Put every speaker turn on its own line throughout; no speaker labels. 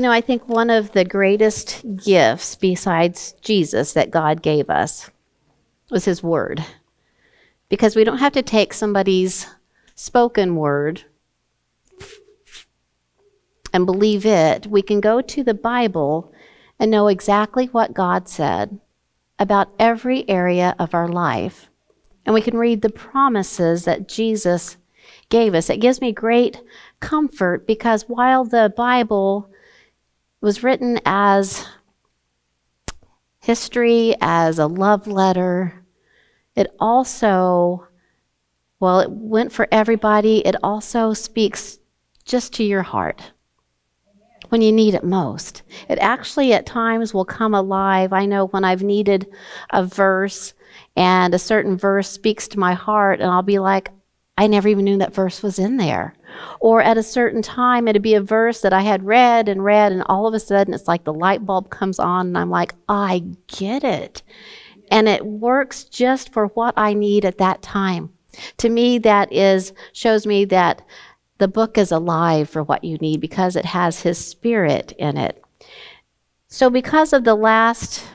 I think one of the greatest gifts besides Jesus that God gave us was his word. Because we don't have to take somebody's spoken word and believe it. We can go to the Bible and know exactly what God said about every area of our life. And we can read the promises that Jesus gave us. It gives me great comfort because while the Bible was written as history, as a love letter, it also, well, it went for everybody. It also speaks just to your heart when you need it most. It actually at times will come alive. I know when I've needed a verse and a certain verse speaks to my heart, and I'll be like, I never even knew that verse was in there. Or at a certain time, it'd be a verse that I had read, and all of a sudden it's like the light bulb comes on, and I'm like, I get it. And it works just for what I need at that time. To me, shows me that the book is alive for what you need because it has his spirit in it. So because of the last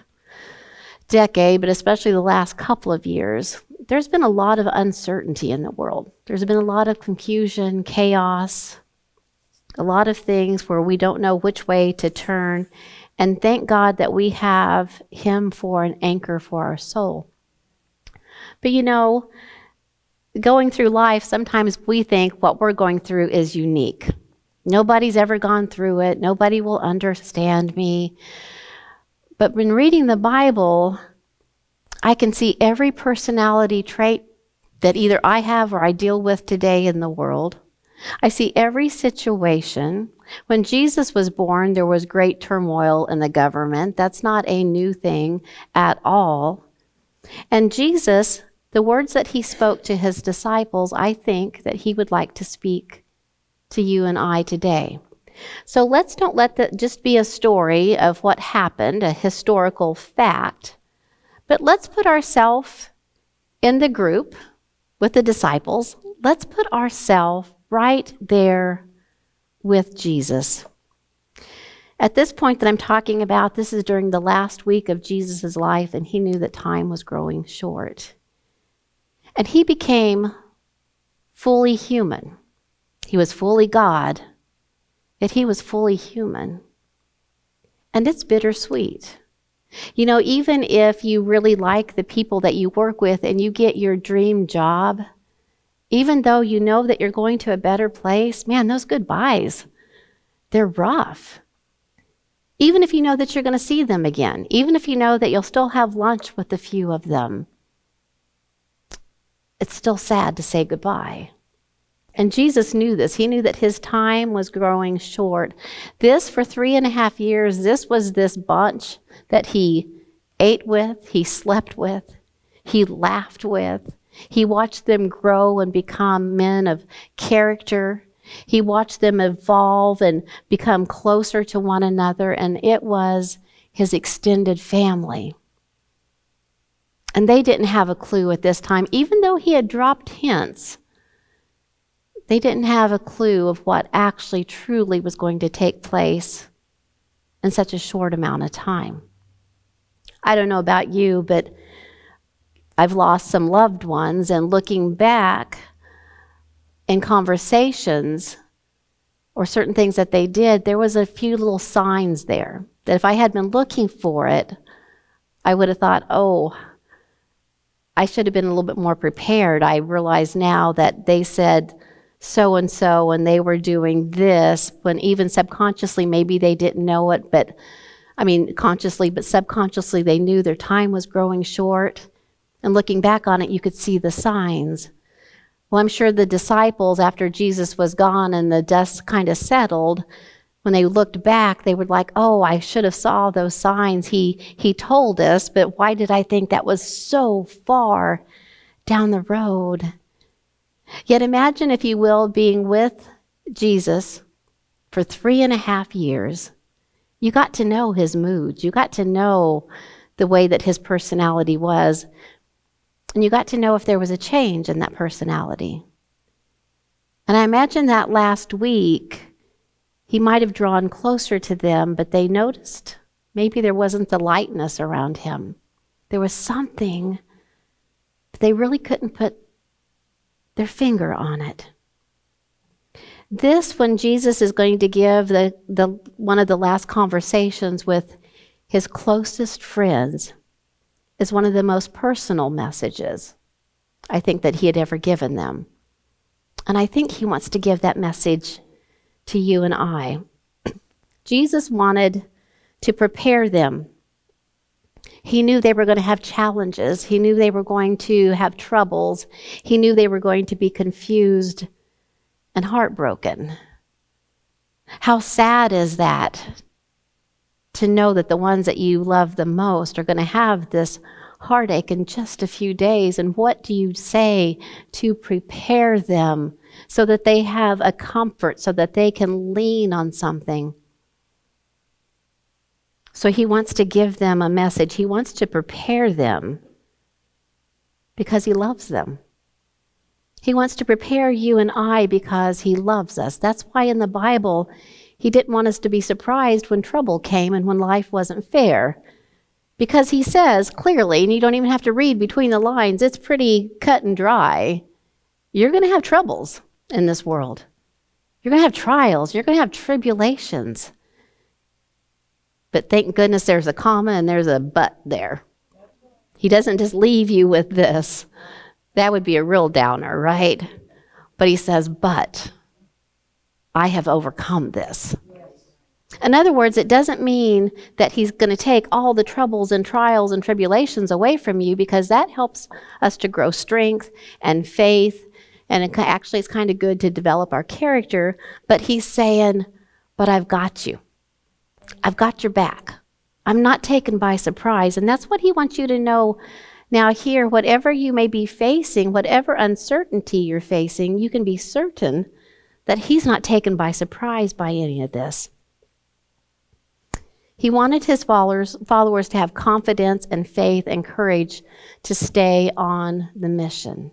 decade, but especially the last couple of years, there's been a lot of uncertainty in the world. There's been a lot of confusion, chaos, a lot of things where we don't know which way to turn. And thank God that we have him for an anchor for our soul. But going through life, sometimes we think what we're going through is unique. Nobody's ever gone through it. Nobody will understand me. But when reading the Bible, I can see every personality trait that either I have or I deal with today in the world. I see every situation. When Jesus was born, there was great turmoil in the government. That's not a new thing at all. And Jesus, the words that he spoke to his disciples, I think that he would like to speak to you and I today. So let's don't let that just be a story of what happened, a historical fact, but let's put ourselves in the group with the disciples. Let's put ourselves right there with Jesus. At this point that I'm talking about, this is during the last week of Jesus' life, and he knew that time was growing short. And he became fully human. He was fully God, yet he was fully human. And it's bittersweet. Even if you really like the people that you work with and you get your dream job, even though you know that you're going to a better place, man, those goodbyes, they're rough. Even if you know that you're going to see them again, even if you know that you'll still have lunch with a few of them, it's still sad to say goodbye. And Jesus knew this. He knew that his time was growing short. This, for 3.5 years, this was this bunch that he ate with, he slept with, he laughed with. He watched them grow and become men of character. He watched them evolve and become closer to one another, and it was his extended family. And they didn't have a clue at this time, even though he had dropped hints. They didn't have a clue of what actually truly was going to take place in such a short amount of time. I don't know about you, but I've lost some loved ones, and looking back in conversations or certain things that they did, there was a few little signs there that if I had been looking for it, I would have thought, oh, I should have been a little bit more prepared. I realize now that they said so-and-so and they were doing this, when even subconsciously maybe they didn't know it, consciously, but subconsciously they knew their time was growing short. And looking back on it, you could see the signs. Well, I'm sure the disciples, after Jesus was gone and the dust kind of settled, when they looked back, they were like, oh, I should have saw those signs. He told us, but why did I think that was so far down the road? Yet imagine, if you will, being with Jesus for 3.5 years. You got to know his moods. You got to know the way that his personality was. And you got to know if there was a change in that personality. And I imagine that last week, He might have drawn closer to them, but they noticed maybe there wasn't the lightness around him. There was something, but they really couldn't put their finger on it. This, when Jesus is going to give the one of the last conversations with his closest friends, is one of the most personal messages I think that he had ever given them. And I think he wants to give that message to you and I. Jesus wanted to prepare them. He knew they were going to have challenges. He knew they were going to have troubles. He knew they were going to be confused and heartbroken. How sad is that, to know that the ones that you love the most are going to have this heartache in just a few days? And what do you say to prepare them so that they have a comfort, so that they can lean on something? So he wants to give them a message. He wants to prepare them because he loves them. He wants to prepare you and I because he loves us. That's why in the Bible, he didn't want us to be surprised when trouble came and when life wasn't fair. Because he says clearly, and you don't even have to read between the lines, it's pretty cut and dry. You're going to have troubles in this world. You're going to have trials. You're going to have tribulations. But thank goodness there's a comma and there's a but there. He doesn't just leave you with this. That would be a real downer, right? But he says, but I have overcome this. In other words, it doesn't mean that he's going to take all the troubles and trials and tribulations away from you, because that helps us to grow strength and faith. And actually, it's kind of good to develop our character. But he's saying, but I've got you. I've got your back. I'm not taken by surprise. And that's what he wants you to know now here. Whatever you may be facing, whatever uncertainty you're facing, you can be certain that he's not taken by surprise by any of this. He wanted his followers to have confidence and faith and courage to stay on the mission.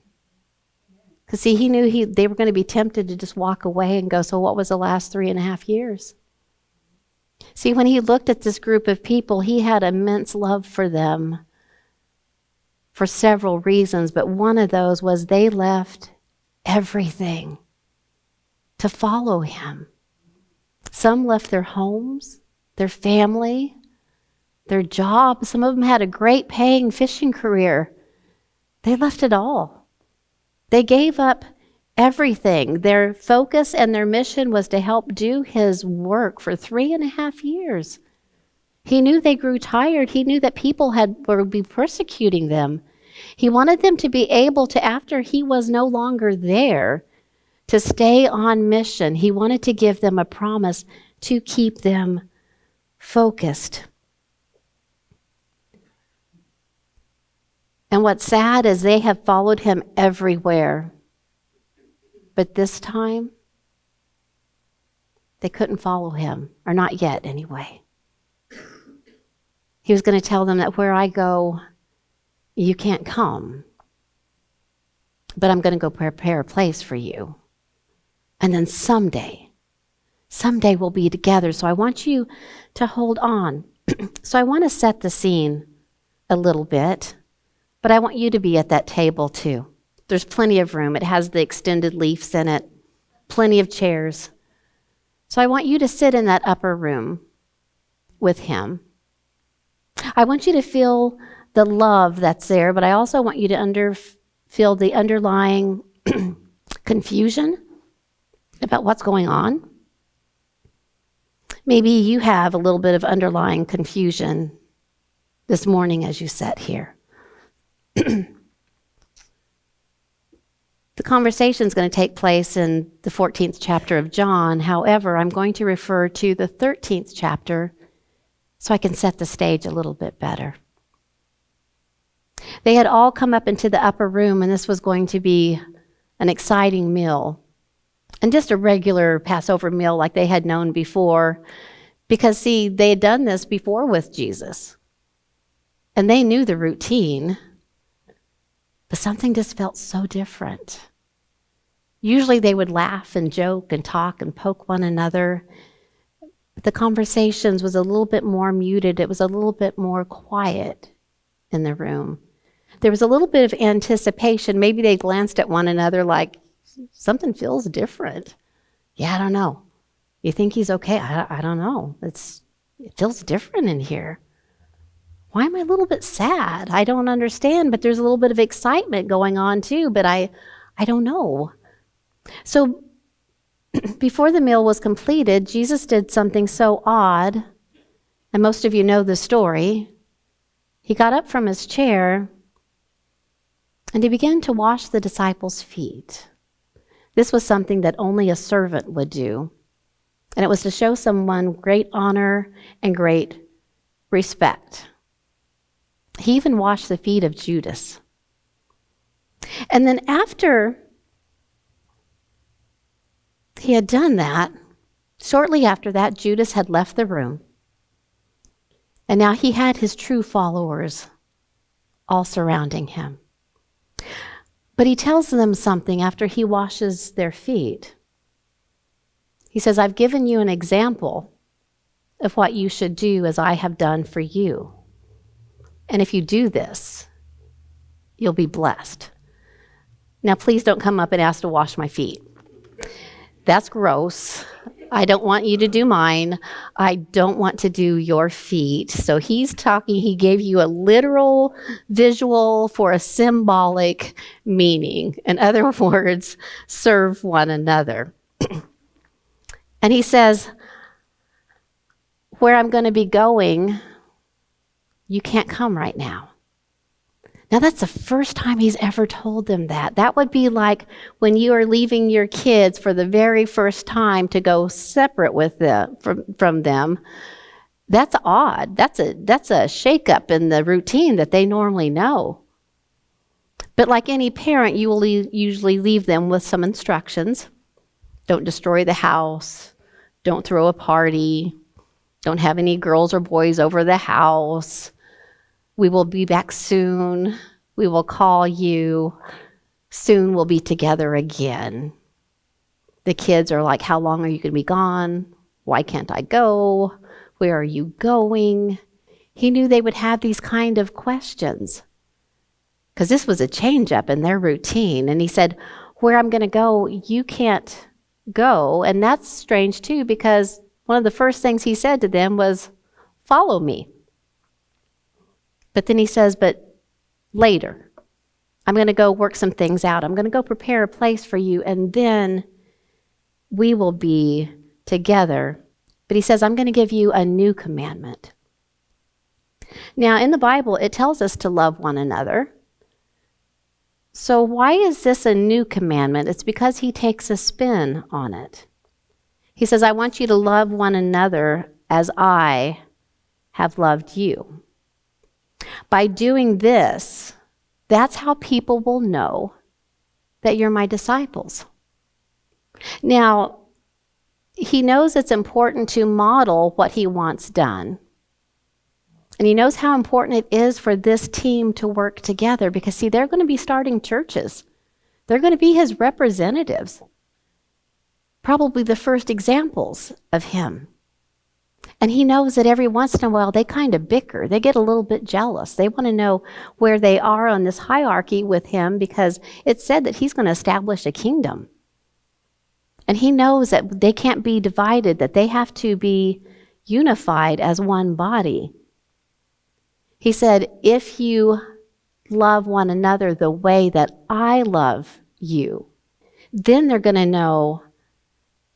Because see, he knew they were going to be tempted to just walk away and go, so what was the last 3.5 years? See, when he looked at this group of people, he had immense love for them for several reasons, but one of those was they left everything to follow him. Some left their homes, their family, their job. Some of them had a great paying fishing career. They left it all. They gave up everything. Their focus and their mission was to help do his work for 3.5 years. He knew they grew tired. He knew that people would be persecuting them. He wanted them to be able to, after he was no longer there, to stay on mission. He wanted to give them a promise to keep them focused. And what's sad is they have followed him everywhere. But this time, they couldn't follow him, or not yet anyway. He was going to tell them that where I go, you can't come. But I'm going to go prepare a place for you. And then someday we'll be together. So I want you to hold on. So I want to set the scene a little bit, but I want you to be at that table too. There's plenty of room. It has the extended leaves in it, plenty of chairs. So I want you to sit in that upper room with him. I want you to feel the love that's there, but I also want you to feel the underlying confusion about what's going on. Maybe you have a little bit of underlying confusion this morning as you sat here. The conversation is going to take place in the 14th chapter of John. However, I'm going to refer to the 13th chapter so I can set the stage a little bit better. They had all come up into the upper room, and this was going to be an exciting meal. And just a regular Passover meal like they had known before. Because, see, they had done this before with Jesus. And they knew the routine. But something just felt so different. Usually they would laugh and joke and talk and poke one another. But the conversations was a little bit more muted. It was a little bit more quiet in the room. There was a little bit of anticipation. Maybe they glanced at one another like, something feels different. Yeah, I don't know. You think he's okay? I don't know. It feels different in here. Why am I a little bit sad? I don't understand, but there's a little bit of excitement going on too, but I don't know. So before the meal was completed, Jesus did something so odd, and most of you know the story. He got up from his chair and he began to wash the disciples' feet. This was something that only a servant would do, and it was to show someone great honor and great respect. He even washed the feet of Judas. And then after he had done that, shortly after that, Judas had left the room. And now he had his true followers all surrounding him. But he tells them something after he washes their feet. He says, I've given you an example of what you should do as I have done for you. And if you do this, you'll be blessed. Now, please don't come up and ask to wash my feet. That's gross. I don't want you to do mine. I don't want to do your feet. So he's talking, he gave you a literal visual for a symbolic meaning. In other words, serve one another. And he says, where I'm going to be going, you can't come right now. Now, that's the first time he's ever told them that. That would be like when you are leaving your kids for the very first time to go separate with them, from them. That's odd. That's a shakeup in the routine that they normally know. But like any parent, you will usually leave them with some instructions. Don't destroy the house. Don't throw a party. Don't have any girls or boys over the house. We will be back soon. We will call you. Soon we'll be together again. The kids are like, how long are you going to be gone? Why can't I go? Where are you going? He knew they would have these kind of questions because this was a change up in their routine. And he said, where I'm going to go, you can't go. And that's strange too, because one of the first things he said to them was, follow me. But then he says, but later, I'm going to go work some things out. I'm going to go prepare a place for you, and then we will be together. But he says, I'm going to give you a new commandment. Now, in the Bible, it tells us to love one another. So why is this a new commandment? It's because he takes a spin on it. He says, I want you to love one another as I have loved you. By doing this, that's how people will know that you're my disciples. Now, he knows it's important to model what he wants done. And he knows how important it is for this team to work together because, see, they're going to be starting churches. They're going to be his representatives. Probably the first examples of him. And he knows that every once in a while they kind of bicker. They get a little bit jealous. They want to know where they are on this hierarchy with him because it's said that he's going to establish a kingdom. And he knows that they can't be divided, that they have to be unified as one body. He said, if you love one another the way that I love you, then they're going to know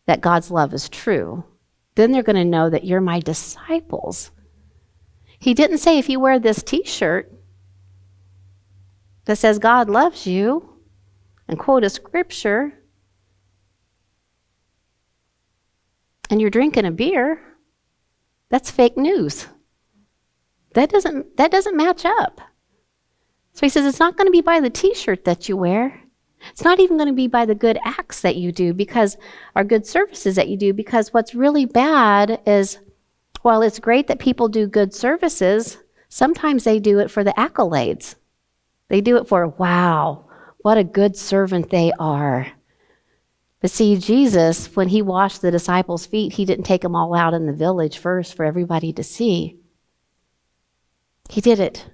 that God's love is true. Then they're going to know that you're my disciples. He didn't say if you wear this t-shirt that says God loves you and quote a scripture and you're drinking a beer, that's fake news. That doesn't match up. So he says it's not going to be by the t-shirt that you wear. It's not even going to be by the good acts that you do or good services that you do, because what's really bad is, while it's great that people do good services, sometimes they do it for the accolades. They do it for, wow, what a good servant they are. But see, Jesus, when he washed the disciples' feet, he didn't take them all out in the village first for everybody to see. He did it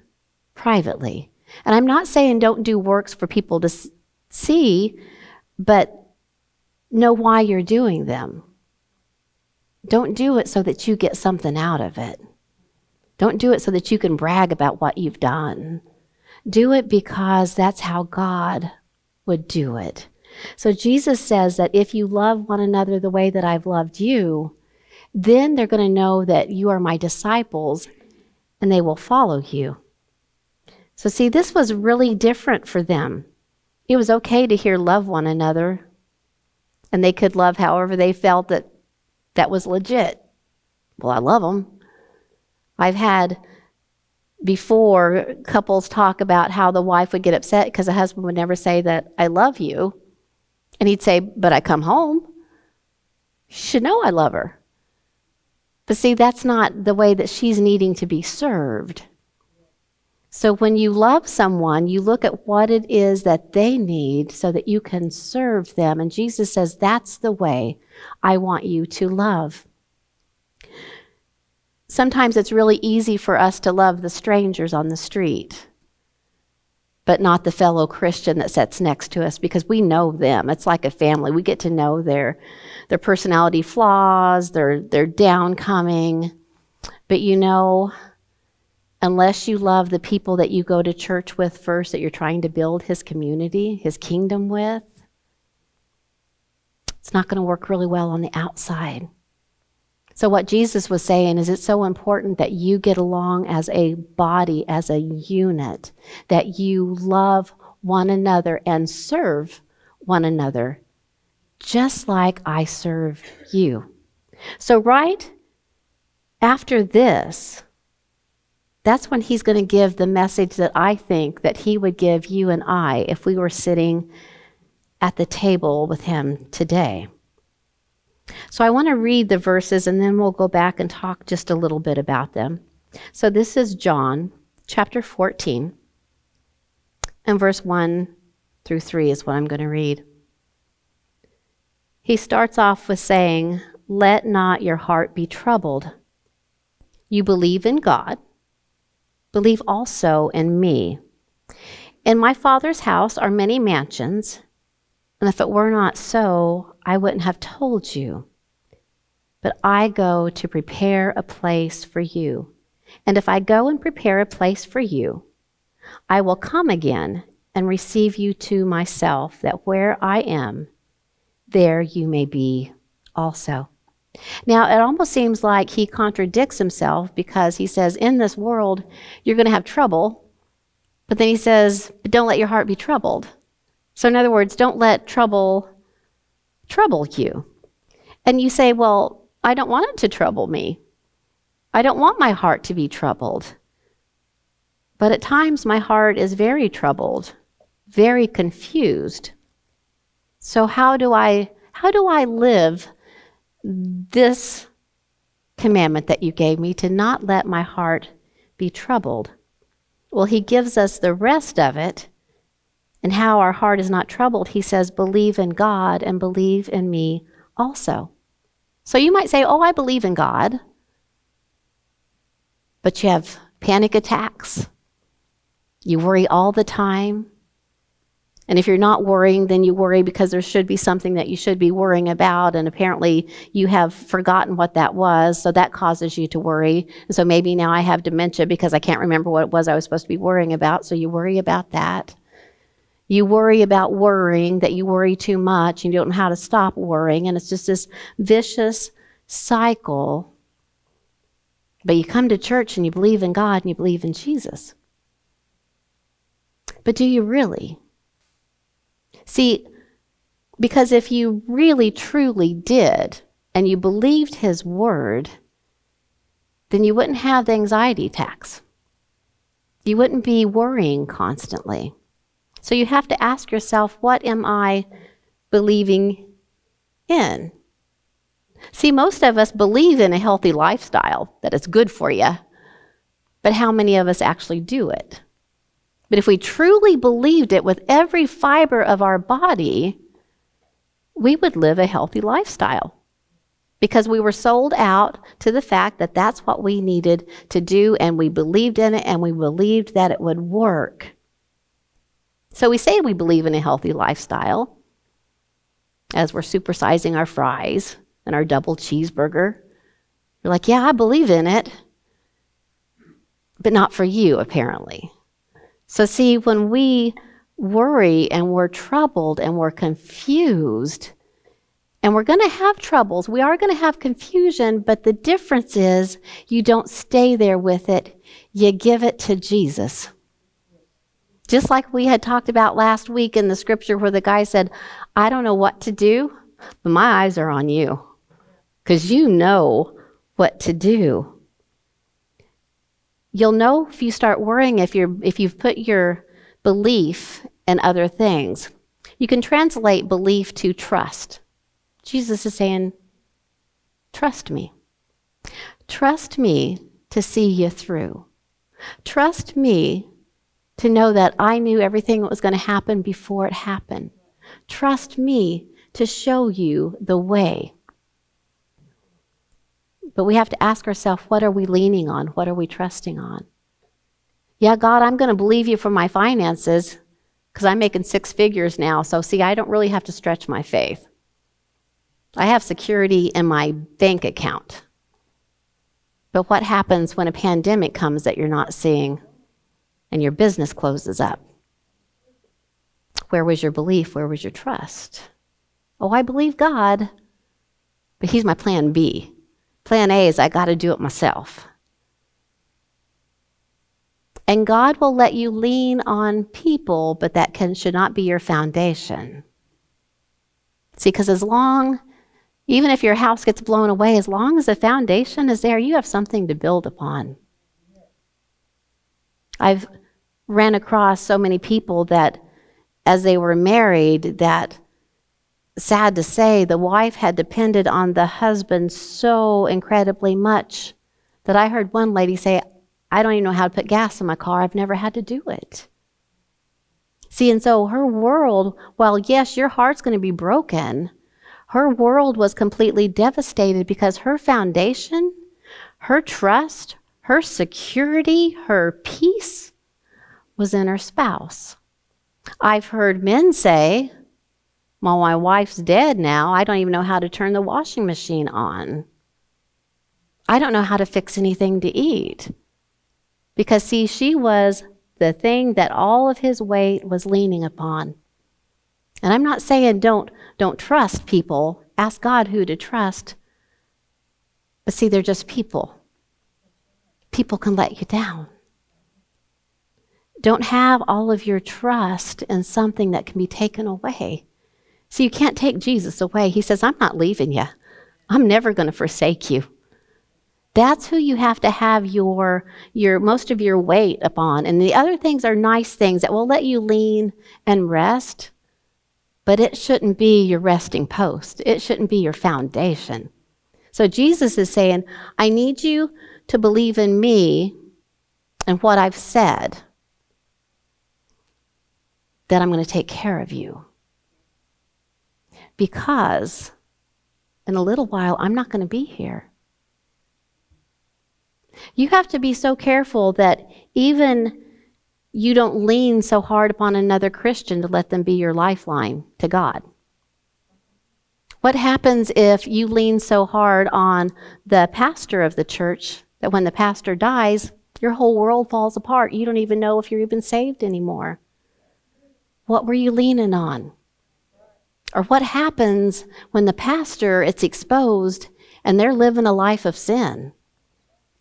privately. And I'm not saying don't do works for people to see, but know why you're doing them. Don't do it so that you get something out of it. Don't do it so that you can brag about what you've done. Do it because that's how God would do it. So Jesus says that if you love one another the way that I've loved you, then they're going to know that you are my disciples and they will follow you. So see, this was really different for them. It was okay to hear love one another, and they could love however they felt that was legit. Well, I love them. I've had before couples talk about how the wife would get upset because the husband would never say that I love you. And he'd say, but I come home. She should know I love her. But see, that's not the way that she's needing to be served. So when you love someone, you look at what it is that they need so that you can serve them. And Jesus says, that's the way I want you to love. Sometimes it's really easy for us to love the strangers on the street, but not the fellow Christian that sits next to us because we know them. It's like a family. We get to know their personality flaws, their downcoming. But you know, unless you love the people that you go to church with first, that you're trying to build his community, his kingdom with, it's not going to work really well on the outside. So what Jesus was saying is it's so important that you get along as a body, as a unit, that you love one another and serve one another, just like I serve you. So right after this, that's when he's going to give the message that I think that he would give you and I if we were sitting at the table with him today. So I want to read the verses and then we'll go back and talk just a little bit about them. So this is John chapter 14 and verse 1 through 3 is what I'm going to read. He starts off with saying, "Let not your heart be troubled. You believe in God, believe also in me. In my Father's house are many mansions, and if it were not so, I wouldn't have told you. But I go to prepare a place for you. And if I go and prepare a place for you, I will come again and receive you to myself, that where I am, there you may be also." Now, it almost seems like he contradicts himself because he says, in this world, you're going to have trouble. But then he says, but don't let your heart be troubled. So in other words, don't let trouble you. And you say, well, I don't want it to trouble me. I don't want my heart to be troubled. But at times my heart is very troubled, very confused. So how do I live this commandment that you gave me to not let my heart be troubled? Well, he gives us the rest of it. And how our heart is not troubled, he says, believe in God and believe in me also. So you might say, oh, I believe in God, but you have panic attacks. You worry all the time. And if you're not worrying, then you worry because there should be something that you should be worrying about, and apparently you have forgotten what that was, so that causes you to worry. And so maybe now I have dementia because I can't remember what it was I was supposed to be worrying about, so you worry about that. You worry about worrying, that you worry too much and you don't know how to stop worrying, and it's just this vicious cycle. But you come to church and you believe in God and you believe in Jesus. But do you really? See, because if you really truly did and you believed his word, then you wouldn't have the anxiety attacks. You wouldn't be worrying constantly. So you have to ask yourself, what am I believing in? See, most of us believe in a healthy lifestyle, that it's good for you, but how many of us actually do it? But if we truly believed it with every fiber of our body, we would live a healthy lifestyle because we were sold out to the fact that that's what we needed to do, and we believed in it, and we believed that it would work. So we say we believe in a healthy lifestyle as we're supersizing our fries and our double cheeseburger. You're like, yeah, I believe in it, but not for you, apparently. So see, when we worry and we're troubled and we're confused, and we're going to have troubles, we are going to have confusion, but the difference is you don't stay there with it. You give it to Jesus. Just like we had talked about last week in the scripture where the guy said, I don't know what to do, but my eyes are on you because you know what to do. You'll know if you start worrying if you've put your belief in other things. You can translate belief to trust. Jesus is saying, trust me. Trust me to see you through. Trust me to know that I knew everything that was going to happen before it happened. Trust me to show you the way. But we have to ask ourselves, what are we leaning on? What are we trusting on? Yeah, God, I'm going to believe you for my finances because I'm making 6 figures now. So see, I don't really have to stretch my faith. I have security in my bank account. But what happens when a pandemic comes that you're not seeing and your business closes up? Where was your belief? Where was your trust? Oh, I believe God, but he's my plan B. Plan A is I got to do it myself. And God will let you lean on people, but that should not be your foundation. See, because even if your house gets blown away, as long as the foundation is there, you have something to build upon. I've ran across so many people that as they were married, that sad to say, the wife had depended on the husband so incredibly much that I heard one lady say, I don't even know how to put gas in my car. I've never had to do it. See, and so her world, while yes, your heart's going to be broken, her world was completely devastated because her foundation, her trust, her security, her peace was in her spouse. I've heard men say, well, my wife's dead now. I don't even know how to turn the washing machine on. I don't know how to fix anything to eat. Because see, she was the thing that all of his weight was leaning upon. And I'm not saying don't trust people. Ask God who to trust. But see, they're just people. People can let you down. Don't have all of your trust in something that can be taken away. See, you can't take Jesus away. He says, I'm not leaving you. I'm never going to forsake you. That's who you have to have your most of your weight upon. And the other things are nice things that will let you lean and rest. But it shouldn't be your resting post. It shouldn't be your foundation. So Jesus is saying, I need you to believe in me and what I've said, that I'm going to take care of you. Because in a little while, I'm not going to be here. You have to be so careful that even you don't lean so hard upon another Christian to let them be your lifeline to God. What happens if you lean so hard on the pastor of the church that when the pastor dies, your whole world falls apart? You don't even know if you're even saved anymore. What were you leaning on? Or what happens when the pastor, it's exposed and they're living a life of sin?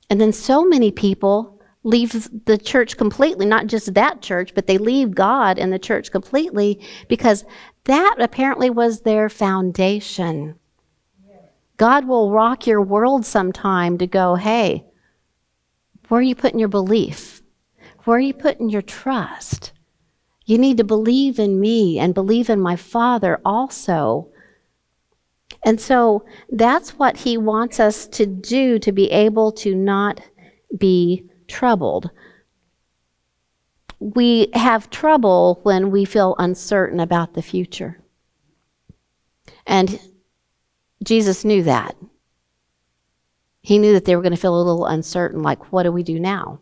And then so many people leave the church completely, not just that church, but they leave God and the church completely because that apparently was their foundation. God will rock your world sometime to go, hey, where are you putting your belief? Where are you putting your trust? You need to believe in me and believe in my Father also. And so that's what he wants us to do to be able to not be troubled. We have trouble when we feel uncertain about the future. And Jesus knew that. He knew that they were going to feel a little uncertain, like, what do we do now?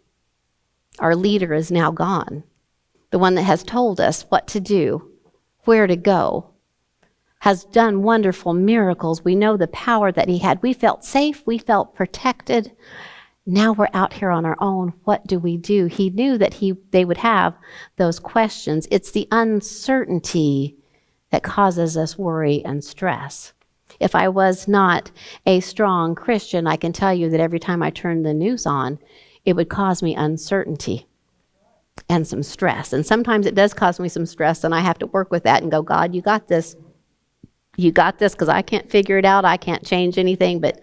Our leader is now gone. The one that has told us what to do, where to go, has done wonderful miracles. We know the power that he had. We felt safe. We felt protected. Now we're out here on our own. What do we do? He knew that they would have those questions. It's the uncertainty that causes us worry and stress. If I was not a strong Christian, I can tell you that every time I turned the news on, it would cause me uncertainty and some stress. And sometimes it does cause me some stress, and I have to work with that and go, God, you got this. You got this, because I can't figure it out. I can't change anything, but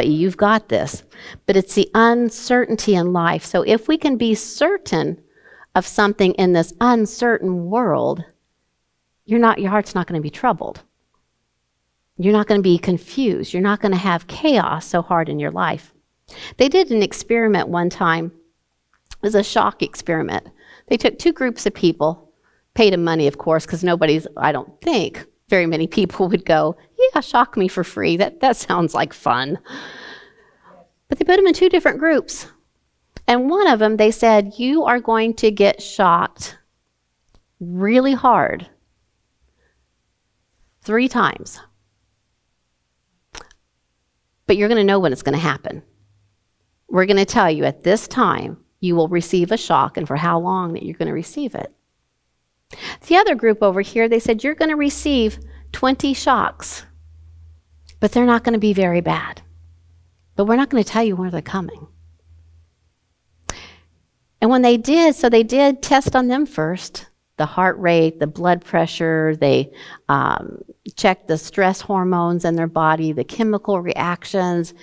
you've got this. But it's the uncertainty in life. So if we can be certain of something in this uncertain world, your heart's not going to be troubled. You're not going to be confused. You're not going to have chaos so hard in your life. They did an experiment one time. It was a shock experiment. They took 2 groups of people, paid them money, of course, because I don't think very many people would go, yeah, shock me for free. That sounds like fun. But they put them in 2 different groups. And one of them, they said, you are going to get shocked really hard 3 times. But you're going to know when it's going to happen. We're going to tell you at this time, you will receive a shock, and for how long that you're going to receive it. The other group over here, they said, you're going to receive 20 shocks, but they're not going to be very bad. But we're not going to tell you where they're coming. And when they did test on them first, the heart rate, the blood pressure, they checked the stress hormones in their body, the chemical reactions,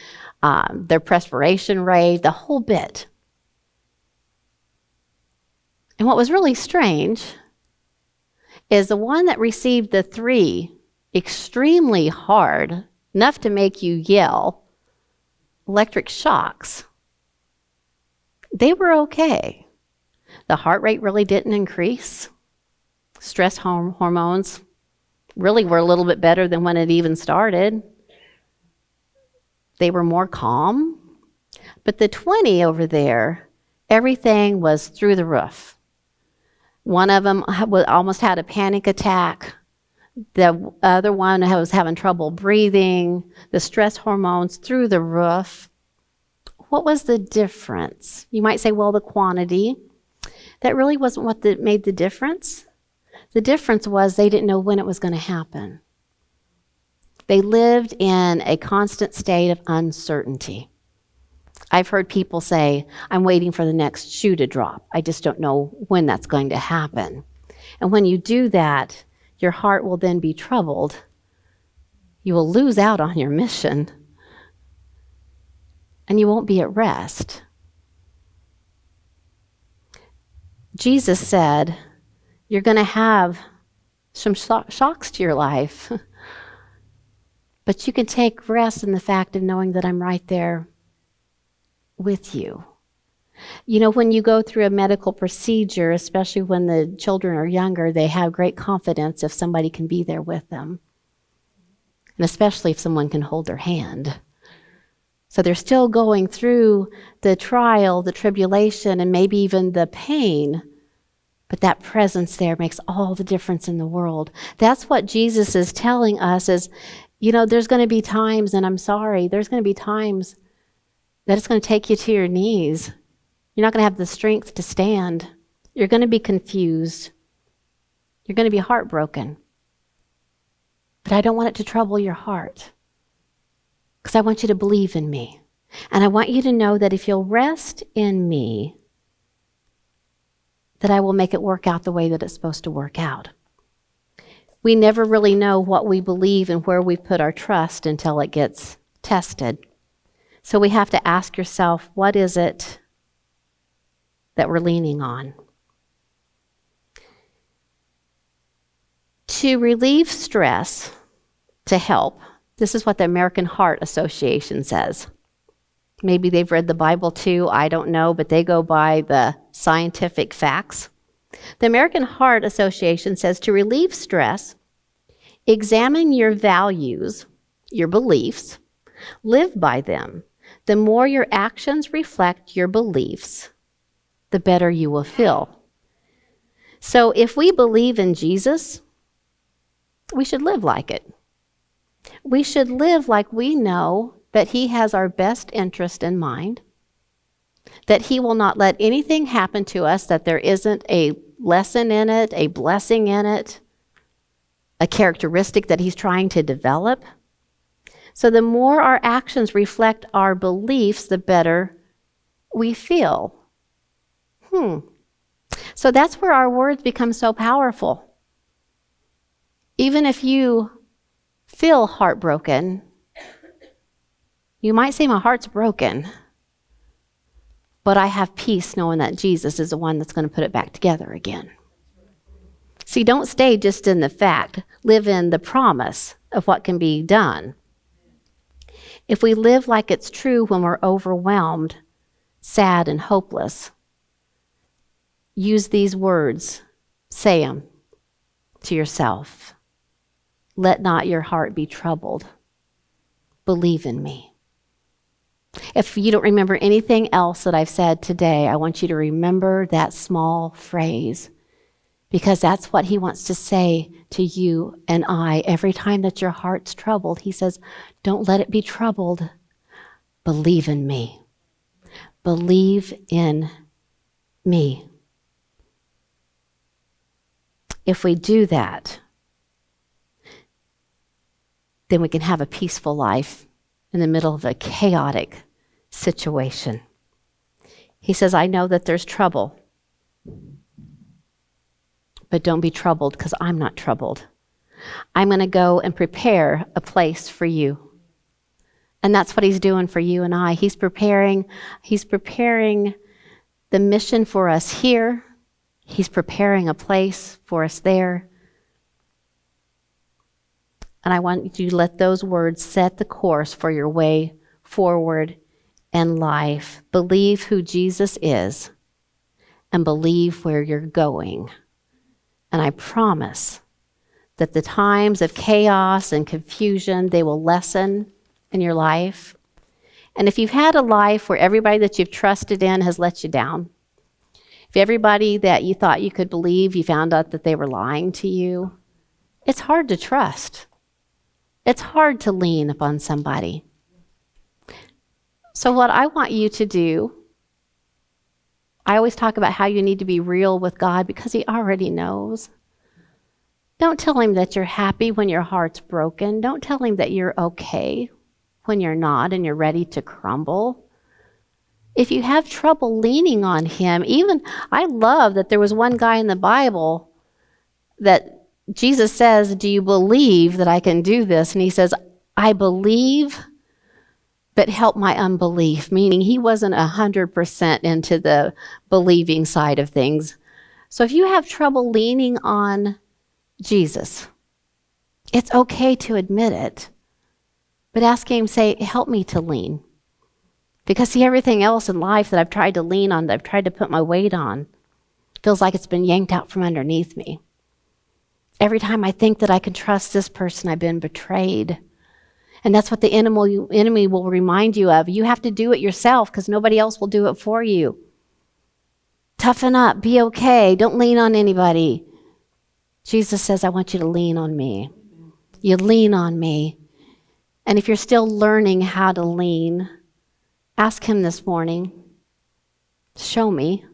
their perspiration rate, the whole bit. And what was really strange is the one that received the 3 extremely hard, enough to make you yell, electric shocks, they were okay. The heart rate really didn't increase. Stress hormones really were a little bit better than when it even started. They were more calm. But the 20 over there, everything was through the roof. One of them almost had a panic attack. The other one was having trouble breathing. The stress hormones through the roof. What was the difference? You might say, well, the quantity. That really wasn't what made the difference. The difference was they didn't know when it was going to happen. They lived in a constant state of uncertainty. I've heard people say, I'm waiting for the next shoe to drop. I just don't know when that's going to happen. And when you do that, your heart will then be troubled. You will lose out on your mission. And you won't be at rest. Jesus said, you're going to have some shocks to your life. But you can take rest in the fact of knowing that I'm right there with you. You know, when you go through a medical procedure, especially when the children are younger, they have great confidence if somebody can be there with them. And especially if someone can hold their hand. So they're still going through the trial, the tribulation, and maybe even the pain. But that presence there makes all the difference in the world. That's what Jesus is telling us is, you know, there's going to be times, and I'm sorry, there's going to be times that it's going to take you to your knees. You're not going to have the strength to stand. You're going to be confused. You're going to be heartbroken. But I don't want it to trouble your heart, because I want you to believe in me. And I want you to know that if you'll rest in me, that I will make it work out the way that it's supposed to work out. We never really know what we believe and where we put our trust until it gets tested. So we have to ask yourself, what is it that we're leaning on? To relieve stress, to help, this is what the American Heart Association says. Maybe they've read the Bible too, I don't know, but they go by the scientific facts. The American Heart Association says to relieve stress, Examine your values, your beliefs, live by them. The more your actions reflect your beliefs, the better you will feel. So if we believe in Jesus, we should live like it. We should live like we know that he has our best interest in mind, that he will not let anything happen to us that there isn't a lesson in it, a blessing in it, a characteristic that he's trying to develop. So the more our actions reflect our beliefs, the better we feel. So that's where our words become so powerful. Even if you feel heartbroken, you might say, my heart's broken, but I have peace knowing that Jesus is the one that's going to put it back together again. See, don't stay just in the fact. Live in the promise of what can be done. If we live like it's true when we're overwhelmed, sad, and hopeless, use these words. Say them to yourself. Let not your heart be troubled. Believe in me. If you don't remember anything else that I've said today, I want you to remember that small phrase, because that's what he wants to say to you and I every time that your heart's troubled. He says, don't let it be troubled. Believe in me. Believe in me. If we do that, then we can have a peaceful life in the middle of a chaotic situation. He says, I know that there's trouble, but don't be troubled because I'm not troubled. I'm going to go and prepare a place for you. And that's what he's doing for you and I. He's preparing the mission for us here. He's preparing a place for us there. And I want you to let those words set the course for your way forward in life. Believe who Jesus is and believe where you're going. And I promise that the times of chaos and confusion, they will lessen in your life. And if you've had a life where everybody that you've trusted in has let you down, if everybody that you thought you could believe, you found out that they were lying to you, it's hard to trust. It's hard to lean upon somebody. So what I want you to do, I always talk about how you need to be real with God because he already knows. Don't tell him that you're happy when your heart's broken. Don't tell him that you're okay when you're not and you're ready to crumble. If you have trouble leaning on him, I love that there was one guy in the Bible that Jesus says, do you believe that I can do this? And he says, I believe, but help my unbelief, meaning he wasn't 100% into the believing side of things. So if you have trouble leaning on Jesus, it's okay to admit it, but ask him, say, help me to lean. Because see, everything else in life that I've tried to lean on, that I've tried to put my weight on, feels like it's been yanked out from underneath me. Every time I think that I can trust this person, I've been betrayed. And that's what the enemy will remind you of. You have to do it yourself because nobody else will do it for you. Toughen up, be okay, don't lean on anybody. Jesus says, I want you to lean on me. You lean on me. And if you're still learning how to lean, ask him this morning, show me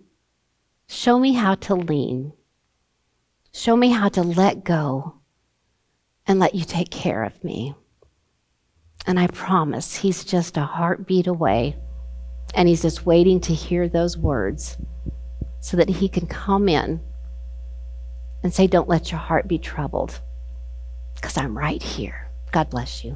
how to lean. Show me how to let go and let you take care of me. And I promise he's just a heartbeat away, and he's just waiting to hear those words so that he can come in and say, don't let your heart be troubled, because I'm right here. God bless you.